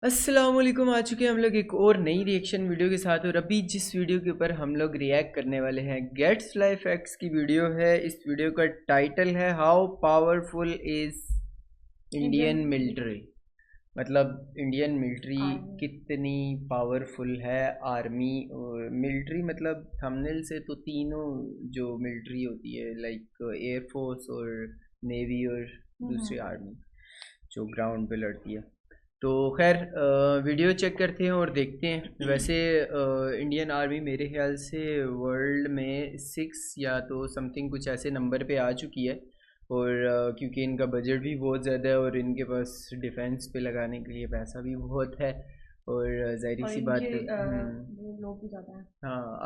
अस्सलाम वालेकुम। आ चुके हैं हम लोग एक और नई रिएक्शन वीडियो के साथ। और अभी जिस वीडियो के ऊपर हम लोग रिएक्ट करने वाले हैं गेट्स लाइफ एक्स की वीडियो है। इस वीडियो का टाइटल है how powerful is Indian military. मतलब इंडियन मिलिट्री कितनी पावरफुल है। आर्मी मिलिट्री मतलब थंबनेल से तो तीनों जो मिलिट्री होती है लाइक एयरफोर्स और नेवी और दूसरी आर्मी जो ग्राउंड पे लड़ती है। तो खैर वीडियो चेक करते हैं और देखते हैं। वैसे इंडियन आर्मी मेरे ख्याल से वर्ल्ड में 6 या तो समथिंग कुछ ऐसे नंबर पे आ चुकी है। और क्योंकि इनका बजट भी बहुत ज़्यादा है और इनके पास डिफेंस पे लगाने के लिए पैसा भी बहुत है। और जाहिर सी बात है वो लोग भी ज़्यादा हैं। हाँ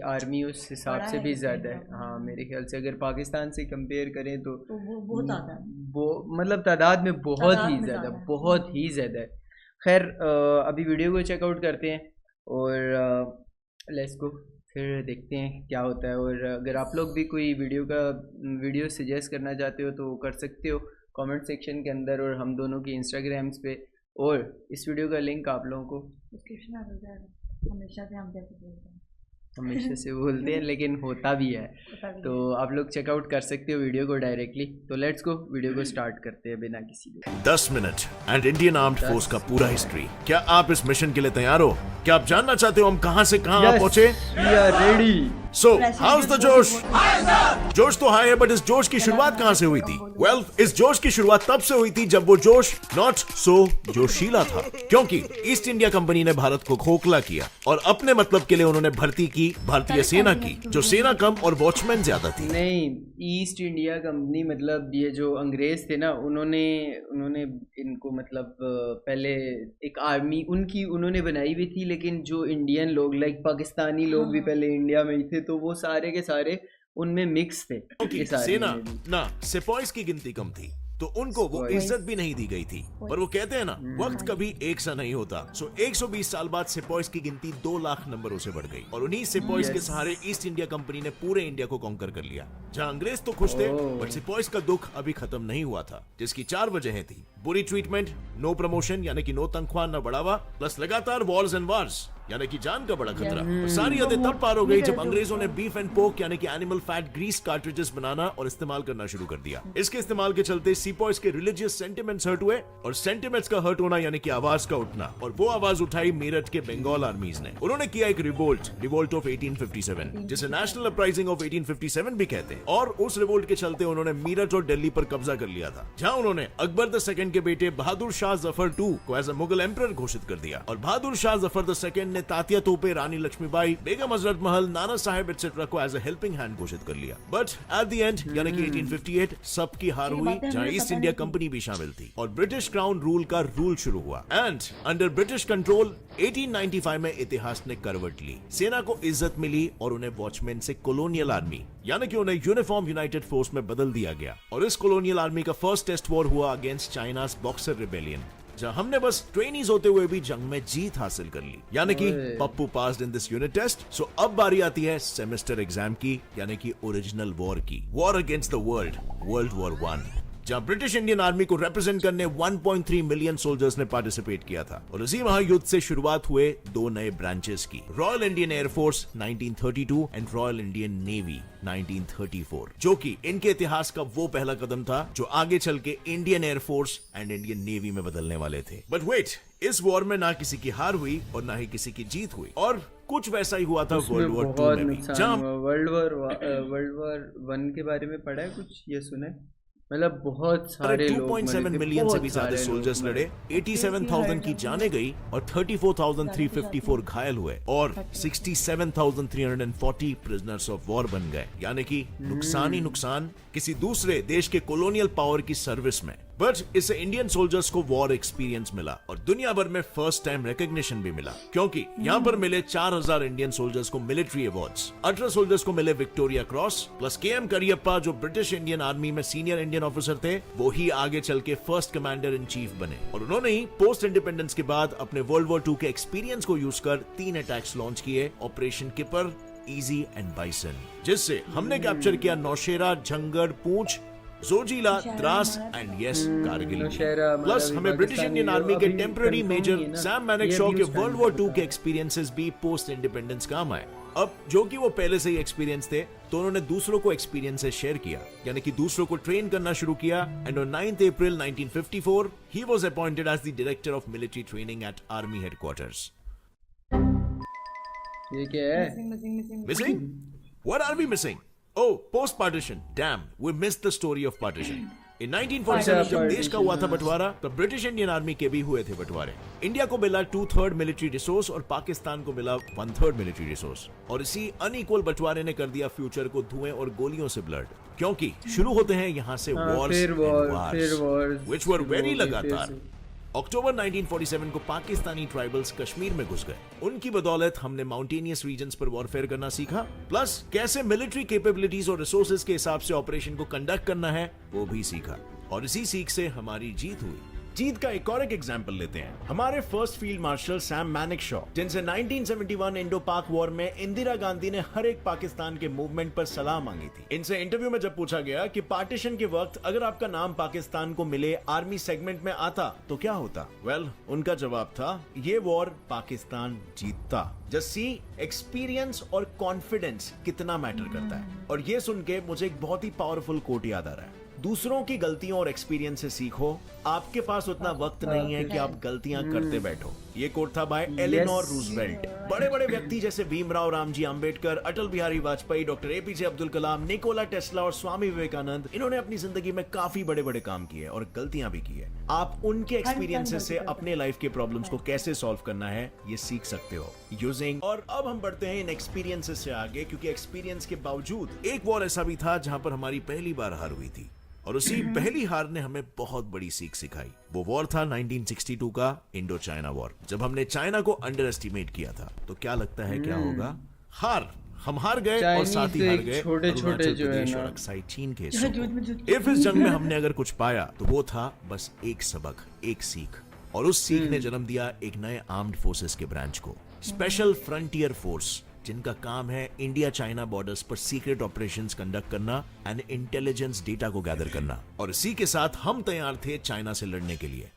आर्मी उस हिसाब बड़ा से है भी इसलिए ज़्यादा है। ज़्यादा हाँ है। मेरे ख्याल से अगर पाकिस्तान से कंपेयर करें तो तो वो बहुत ज़्यादा है। वो मतलब तादाद में बहुत ही तादाद में ज़्यादा ज़्यादा है। बहुत ही ज़्यादा है। खैर अभी वीडियो को चेकआउट करते हैं और लेट्स गो फिर देखते हैं क्या होता है। और अगर आप लोग भी कोई वीडियो सजेस्ट करना चाहते हो तो कर सकते हो कमेंट सेक्शन के अंदर और हम दोनों की इंस्टाग्राम्स पे। और इस वीडियो का लिंक आप लोगों को डिस्क्रिप्शन में मिल जाएगा। हमेशा से हम जैसे बोलते हैं। हमेशा से बोलते हैं लेकिन होता भी है। पता भी तो है। आप लोग चेकआउट कर सकते हो वीडियो को डायरेक्टली। तो लेट्स गो वीडियो को स्टार्ट करते हैं बिना किसी के। 10 minute and Indian armed force का पूरा हिस्ट्री। क्या आप इस मिशन के लिए तैयार हो? क्या आप जानना चाहते हो हम कहां से कहां आप पहुंचे? We are ready. So how's the josh? जोश तो हाई है बट इस जोश की शुरुआत कहां से हुई थी? वेल, इस जोश की शुरुआत तब से हुई थी जब वो जोश नॉट सो जोशीला था, क्योंकि ईस्ट इंडिया कंपनी ने भारत को खोखला किया और अपने मतलब के लिए उन्होंने भर्ती की भारतीय सेना की, जो सेना कम और वॉचमैन ज्यादा थी। नहीं, ईस्ट इंडिया कंपनी मतलब ये जो अंग्रेज थे ना उन्होंने इनको मतलब पहले एक आर्मी उन्होंने बनाई हुई थी। लेकिन जो इंडियन लोग लाइक पाकिस्तानी लोग भी पहले इंडिया में ही थे तो वो सारे के सारे उनमें मिक्स थे। क्योंकि सेना ना सिपाहीज की गिनती कम थी तो उनको वो इज्जत भी नहीं दी गई थी। पर वो कहते हैं ना, वक्त कभी एक सा नहीं होता। सो 120 साल बाद सिपाहीज की गिनती 2 लाख नंबरों से बढ़ गई और उन्हीं सिपाहीज के सहारे ईस्ट इंडिया कंपनी ने पूरे इंडिया को कॉन्कर कर लिया। जहां अंग्रेज तो खुश थे बट सिपाहीज का दुख अभी खत्म नहीं हुआ था, जिसकी 4 वजहें थी। बुरी ट्रीटमेंट, नो प्रमोशन यानी कि नो तनख्वाह न बढ़ावा, प्लस लगातार वॉर्स एंड वार्स यानी कि जान का बड़ा खतरा। और सारी हदें तब पार हो गई जब अंग्रेजों ने बीफ एंड पोक यानी कि एनिमल फैट ग्रीस कार्ट्रिजेस बनाना और इस्तेमाल करना शुरू कर दिया। इसके इस्तेमाल के चलते सीपॉइज के रिलीजियस सेंटिमेंट्स हर्ट हुए और सेंटिमेंट्स का हर्ट होना यानी कि आवाज का उठना, और वो आवाज उठाई मेरठ के बंगाल आर्मीज ने। उन्होंने किया एक रिवोल्ट ऑफ 1857, जिसे नेशनल अपराइजिंग ऑफ 1857 भी कहते हैं। और उस रिवोल्ट के चलते उन्होंने मेरठ और दिल्ली पर कब्जा कर लिया था, जहां उन्होंने अकबर द सेकंड के बेटे बहादुर शाह जफर II को एज अ मुगल एम्परर घोषित कर दिया। और बहादुर शाह जफर द सेकंड ने तात्या तोपे, रानी लक्ष्मीबाई, बेगम हजरत महल, नाना साहेब एटसेट्रा को एज अ हेल्पिंग हैंड घोषित कर लिया। बट एट द एंड यानी कि 1858 सबकी हार हुई, जहां ईस्ट इंडिया कंपनी भी शामिल थी और ब्रिटिश क्राउन रूल का रूल शुरू हुआ। एंड अंडर ब्रिटिश कंट्रोल 1895 में इतिहास ने करवट ली। सेना को इज्जत मिली और उन्हें वॉचमैन से कॉलोनियल आर्मी यानी कि उन्हें यूनिफॉर्म यूनाइटेड फोर्स में बदल दिया गया। और इस कॉलोनियल आर्मी का फर्स्ट टेस्ट वॉर हुआ अगेंस्ट चाइनास बॉक्सर रिबेलियन, जहां हमने बस ट्रेनीज होते हुए भी जंग में जीत हासिल कर ली, यानी कि Pappu passed in this unit test. So अब बारी आती है सेमेस्टर एग्जाम की, यानी कि ओरिजिनल वॉर की, war against the world war 1, जहां ब्रिटिश इंडियन आर्मी को रिप्रेजेंट करने 1.3 मिलियन सोल्जर्स ने पार्टिसिपेट किया था। और इसी महायुद्ध से शुरुआत हुए 2 नए ब्रांचेस की, royal Indian air force 1932 and royal Indian navy 1934, जो कि इनके इतिहास का वो पहला कदम था जो आगे चल के Indian air force and Indian navy में बदलने वाले थे। बट वेट, इस वॉर में ना किसी की हार हुई और ना ही किसी की जीत हुई, और कुछ वैसा ही हुआ था वर्ल्ड वॉर 2 में भी। वर्ल्ड वॉर 1 के बारे में पढ़ा है कुछ, ये सुना है? मतलब बहुत सारे लोग 2.7 मिलियन से भी ज्यादा सोल्जर्स लड़े, 87,000 की जाने गई और 34,354 घायल हुए और 67,340 प्रिजनर्स ऑफ वॉर बन गए, यानी कि नुकसान ही नुकसान किसी दूसरे देश के कॉलोनियल पावर की सर्विस में। बट इससे इंडियन सोल्जर्स को वॉर एक्सपीरियंस मिला और दुनिया भर में फर्स्ट टाइम रिकॉग्निशन भी मिला, क्योंकि यहाँ पर मिले 4000 इंडियन सोल्जर्स को मिलिट्री अवार्ड्स, 18 सोल्जर्स को मिले Victoria cross, plus KM Cariappa जो ब्रिटिश इंडियन आर्मी में सीनियर इंडियन ऑफिसर थे, वो ही आगे चल के फर्स्ट कमांडर इन चीफ बने। और उन्होंने ही पोस्ट इंडिपेंडेंस के बाद अपने वर्ल्ड वॉर 2 के एक्सपीरियंस को यूज कर 3 अटैक्स लॉन्च किए, operation keeper, easy and bison, जिससे हमने कैप्चर किया नौशेरा, झंगर, पूंछ जोजिला, नौशहरा द्रास हमारा एंड यस कारगिल। नौशहरा हमारा प्लस भी हमें ब्रिटिश पाकिस्तानी इंडियन है, आर्मी के अभी टेम्पररी confirm मेजर नहीं है ना। सैम मैनेक ये शॉ के news time वर्ल्ड वॉर पे 2 पता के है। एक्सपीरियंसेस भी पोस्ट इंडिपेंडेंस काम आए। अब जो कि वो पहले से ही एक्सपीरियंस थे, तो उन्होंने दूसरों को एक्सपीरियंसेस शेयर किया, यानी कि दूसरों को ट्रेन करना शुरू किया। And on 9 April 1954 he was appointed as the director of military training at army headquarters. ये क्या है? Missing? What are we missing? Oh, post-partition. Damn, we missed the story of partition. In 1947 जब देश का हुआ था बंटवारा, तो ब्रिटिश इंडियन आर्मी के भी हुए थे बंटवारे। इंडिया को मिला 2/3 मिलिट्री रिसोर्स और पाकिस्तान को मिला 1/3 मिलिट्री रिसोर्स। और इसी अनइक्वल बंटवारे ने कर दिया फ्यूचर को धुएं और गोलियों से ब्लर्ड, क्योंकि शुरू होते हैं यहाँ से वॉर्स फिर and wars, wars, which were very फिर लगातार। से। अक्टूबर 1947 को पाकिस्तानी ट्राइबल्स कश्मीर में घुस गए। उनकी बदौलत हमने माउंटेनियस रीजन्स पर वॉरफेयर करना सीखा, प्लस कैसे मिलिट्री कैपेबिलिटीज और रिसोर्सेज के हिसाब से ऑपरेशन को कंडक्ट करना है वो भी सीखा। और इसी सीख से हमारी जीत हुई। जीत का एक और एग्जाम्पल लेते हैं, हमारे first field marshal Sam Manekshaw, जिनसे 1971 इंडो पाक वॉर में इंदिरा गांधी ने हर एक पाकिस्तान के मूवमेंट पर सलाह मांगी थी। इनसे इंटरव्यू में जब पूछा गया कि पार्टीशन के वक्त अगर आपका नाम पाकिस्तान को मिले आर्मी सेगमेंट में आता तो क्या होता? वेल, उनका जवाब था ये वॉर पाकिस्तान जीतता। जस्ट सी एक्सपीरियंस और कॉन्फिडेंस कितना मैटर करता है। और ये सुन के मुझे एक बहुत ही पावरफुल कोट याद आ रहा है, दूसरों की गलतियों और एक्सपीरियंस से सीखो, आपके पास उतना वक्त नहीं है कि आप गलतियां करते बैठो। ये कोट था बाय एलेनोर रूजवेल्ट। बड़े बड़े व्यक्ति जैसे Bhimrao Ramji Ambedkar, Atal Bihari Vajpayee, doctor APJ Abdul Kalam, Nikola Tesla और स्वामी विवेकानंद, इन्होंने अपनी जिंदगी में काफी बड़े बड़े काम किए और गलतियां भी की है। आप उनके एक्सपीरियंसेस से अपने लाइफ के प्रॉब्लम्स को कैसे सॉल्व करना है ये सीख सकते हो यूजिंग। और अब हम बढ़ते हैं इन एक्सपीरियंसेस से आगे, क्योंकि एक्सपीरियंस के बावजूद एक वॉर ऐसा भी था जहां पर हमारी पहली बार हार हुई थी, और उसी पहली हार ने हमें बहुत बड़ी सीख सिखाई। वो वॉर था 1962 का इंडो चाइना वॉर। जब हमने चाइना को अंडर एस्टिमेट किया था, तो क्या लगता है क्या होगा? हार, हम हार गए और साथ ही हार गए छोटे-छोटे जो है ना, अक्साई चीन के हिस्सों को। इस जंग में हमने अगर कुछ पाया तो वो था बस एक सबक, एक सीख, और उस सीख ने जन्म दिया एक नए आर्म्ड फोर्सेस के ब्रांच को, स्पेशल फ्रंटियर फोर्स, जिनका काम है इंडिया चाइना बॉर्डर्स पर सीक्रेट ऑपरेशंस कंडक्ट करना एंड इंटेलिजेंस डेटा को गैदर करना। और इसी के साथ हम तैयार थे चाइना से लड़ने के लिए।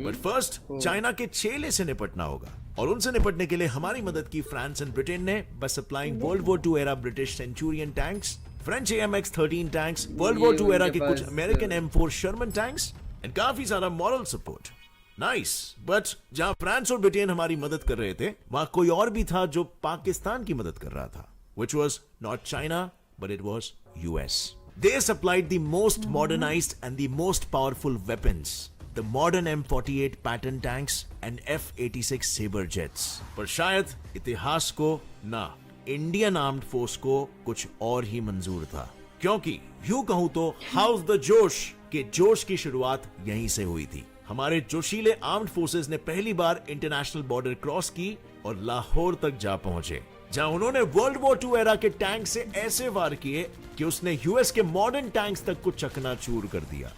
बट फर्स्ट चाइना के चेले से निपटना होगा, और उनसे निपटने के लिए हमारी मदद की फ्रांस एंड ब्रिटेन ने बस supplying world war 2 era British centurion tanks, French AMX-13 tanks, world war 2 era के कुछ American M4 Sherman tanks and काफी सारा मॉरल सपोर्ट। नाइस, बट जहां फ्रांस और ब्रिटेन हमारी मदद कर रहे थे, वहां कोई और भी था जो पाकिस्तान की मदद कर रहा था, which was not China, but it was US. They supplied the most modernized and the most powerful weapons, the modern M48 Patton tanks and F-86 Sabre jets. पर शायद इतिहास को ना इंडियन आर्म्ड फोर्स को कुछ और ही मंजूर था, क्योंकि यूं कहूं तो हाउस द जोश के जोश की शुरुआत यहीं से हुई थी। हमारे जोशीले आर्म्ड फोर्सेस ने पहली बार इंटरनेशनल बॉर्डर क्रॉस की और लाहौर तक जा पहुंचे, जहां उन्होंने वर्ल्ड वॉर 2 एरा के टैंक से ऐसे वार किए कि उसने यूएस के मॉडर्न टैंक्स तक को चकनाचूर कर दिया,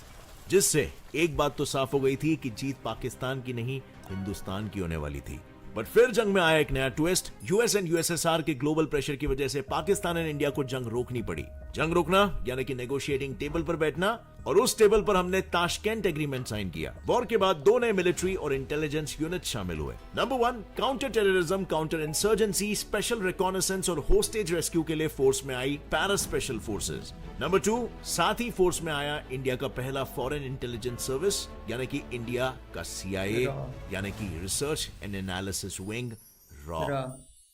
जिससे एक बात तो साफ हो गई थी कि जीत पाकिस्तान की नहीं हिंदुस्तान की होने वाली थी। बट फिर जंग में आया एक नया ट्विस्ट। यूएस एंड यूएसएसआर के ग्लोबल प्रेशर की वजह से पाकिस्तान एंड इंडिया को जंग रोकनी पड़ी। जंग रोकना यानी कि नेगोशिएटिंग टेबल पर बैठना, और उस टेबल पर हमने ताशकेंट एग्रीमेंट साइन किया। वॉर के बाद 2 नए मिलिट्री और इंटेलिजेंस यूनिट शामिल हुए। Number 1 counter terrorism, counter insurgency, special reconnaissance और होस्टेज रेस्क्यू के लिए फोर्स में आई पैरा स्पेशल फोर्सेज। नंबर 2 साथ ही फोर्स में आया इंडिया का पहला फॉरेन इंटेलिजेंस सर्विस, यानी कि इंडिया का CIA, यानी कि research and analysis wing, raw,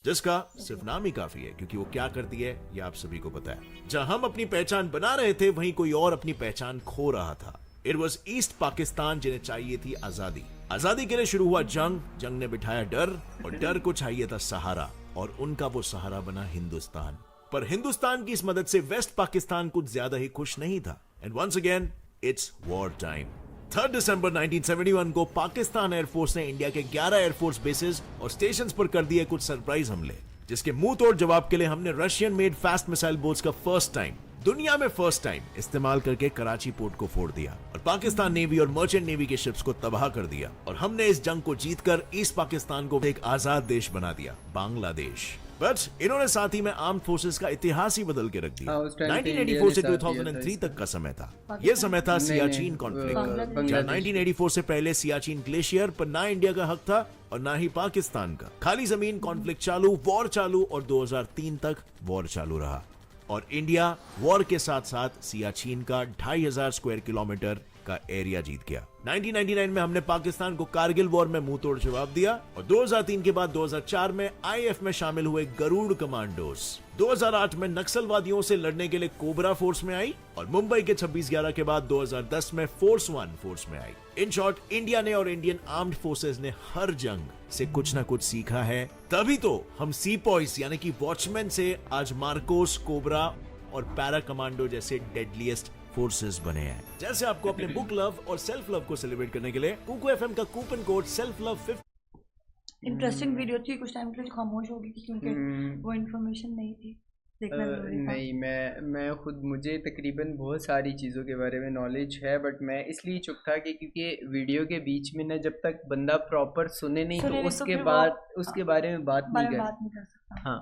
जिसका सिर्फ नाम ही काफी है, क्योंकि वो क्या करती है ये आप सभी को पता है। जहां हम अपनी पहचान बना रहे थे, वहीं कोई और अपनी पहचान खो रहा था। इट वॉज ईस्ट पाकिस्तान, जिन्हें चाहिए थी आजादी। आजादी के लिए शुरू हुआ जंग ने बिठाया डर, और डर को चाहिए था सहारा, और उनका वो सहारा बना हिंदुस्तान। पर हिंदुस्तान की इस मदद से वेस्ट पाकिस्तान कुछ ज्यादा ही खुश नहीं था। And once again it's war time. 3 दिसंबर 1971 को पाकिस्तान एयरफोर्स ने इंडिया के 11 एयरफोर्स बेसेस और स्टेशंस पर कर दिए कुछ सरप्राइज हमले, जिसके मुंह तोड़ जवाब के लिए हमने Russian made fast missile boats का दुनिया में फर्स्ट टाइम इस्तेमाल करके कराची पोर्ट को फोड़ दिया और पाकिस्तान नेवी और मर्चेंट नेवी के शिप्स को तबाह कर दिया। और हमने इस जंग को जीतकर ईस्ट पाकिस्तान को एक आजाद देश बना दिया, बांग्लादेश। बट इन्होंने साथ ही में आर्म्ड फोर्सेस का इतिहास ही बदल के रख दिया। हाँ, उस टाइम पे 1984 से इंडिया ने साथ दिया था 2003 इसका। तक का समय था। यह समय था सियाचिन कॉन्फ्लिक्ट। बांग्लादेश। जहाँ 1984 से पहले सियाचिन ग्लेशियर पर ना इंडिया का हक था और ना ही पाकिस्तान का। खाली जमीन कॉन्फ्लिक्ट चालू, वॉर चालू और 2003 तक वॉर चालू रहा। और इंडिया वॉर के साथ साथ सियाचिन का 2500 स्क्वायर किलोमीटर का एरिया जीत गया। 1999 में हमने पाकिस्तान को कारगिल वॉर में मुंह तोड़ जवाब दिया और 2003 के बाद 2004 में आईएफ में शामिल हुए गरुड़ कमांडोज। 2008 में नक्सलवादियों से लड़ने के लिए कोबरा फोर्स में आई और मुंबई के 26/11 के बाद 2010 में फोर्स वन फोर्स में आई। इन शॉर्ट, इंडिया ने और इंडियन आर्म्ड फोर्सेस ने हर जंग से कुछ ना कुछ सीखा है। तभी तो हम सीपॉइस यानी कि वॉचमैन से आज मार्कोस, कोबरा और पैरा कमांडो जैसे डेडलीस्ट फोर्सेस बने हैं। जैसे आपको अपने बुक लव और सेल्फ लव को सेलिब्रेट करने के लिए कुकू एफएम का coupon code self love 50। Interesting video थी, कुछ टाइम के लिए खामोश हो गई थी क्योंकि वो इन्फॉर्मेशन नहीं थी, देखना जरूरी था। नहीं, मैं खुद, मुझे तकरीबन बहुत सारी चीज़ों के बारे में नॉलेज है, बट मैं इसलिए चुप था कि क्योंकि वीडियो के बीच में ना जब तक बंदा प्रॉपर सुने नहीं तो उसके बाद उसके बारे में बात नहीं कर सकता। हाँ,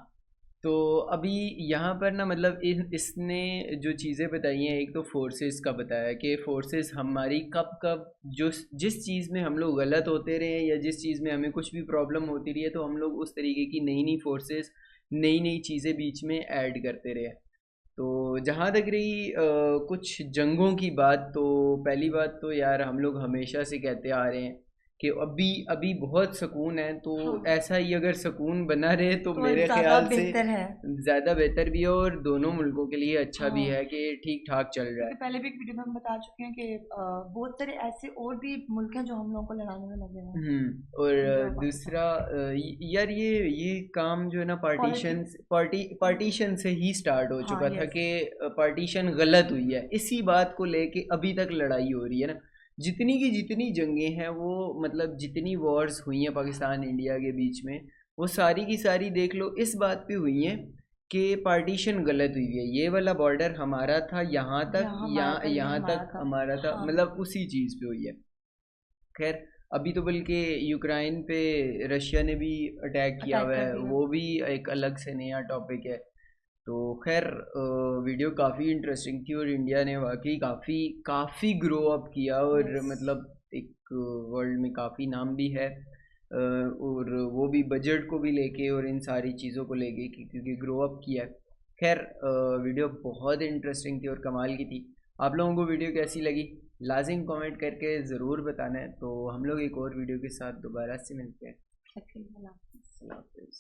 तो अभी यहाँ पर ना मतलब इसने जो चीज़ें बताई हैं, एक तो फोर्सेस का बताया कि फोर्सेस हमारी कब कब जिस चीज़ में हम लोग गलत होते रहे या जिस चीज़ में हमें कुछ भी प्रॉब्लम होती रही है तो हम लोग उस तरीके की नई नई फोर्सेस, नई नई चीज़ें बीच में ऐड करते रहे। तो जहाँ तक रही कुछ जंगों की बात, तो पहली बात तो यार हम लोग हमेशा से कहते आ रहे हैं कि अभी बहुत सुकून है, तो हाँ। ऐसा ही अगर सुकून बना रहे तो मेरे ज़्यादा ख्याल से बेहतर है। ज़्यादा बेहतर भी है और दोनों मुल्कों के लिए अच्छा भी हाँ। है कि ठीक ठाक चल रहा है। पहले भी एक वीडियो में हम बता चुके हैं कि बहुत सारे ऐसे और भी मुल्क हैं जो हम लोगों को लड़ाने में लगे हुए हैं। और दूसरा यार ये काम जो है ना पार्टीशन से ही स्टार्ट हो चुका था कि पार्टीशन गलत हुई है। इसी बात को लेके अभी तक लड़ाई हो रही है ना। जितनी की जितनी जंगें हैं वो मतलब जितनी वॉर्स हुई हैं पाकिस्तान इंडिया के बीच में, वो सारी की सारी देख लो इस बात पे हुई हैं कि पार्टीशन गलत हुई है। ये वाला बॉर्डर हमारा था, यहाँ तक यहाँ तक हमारा था, मतलब उसी चीज़ पे हुई है। खैर अभी तो बल्कि यूक्रेन पे रशिया ने भी अटैक किया हुआ है, वो भी एक अलग से नया टॉपिक है। तो खैर वीडियो काफ़ी इंटरेस्टिंग थी और इंडिया ने वाकई काफ़ी ग्रो अप किया और मतलब एक वर्ल्ड में काफ़ी नाम भी है, और वो भी बजट को भी लेके और इन सारी चीज़ों को लेके क्योंकि ग्रो अप किया है। खैर वीडियो बहुत इंटरेस्टिंग थी और कमाल की थी। आप लोगों को वीडियो कैसी लगी लाजिम कमेंट करके ज़रूर बताना है। तो हम लोग एक और वीडियो के साथ दोबारा से मिलते हैं।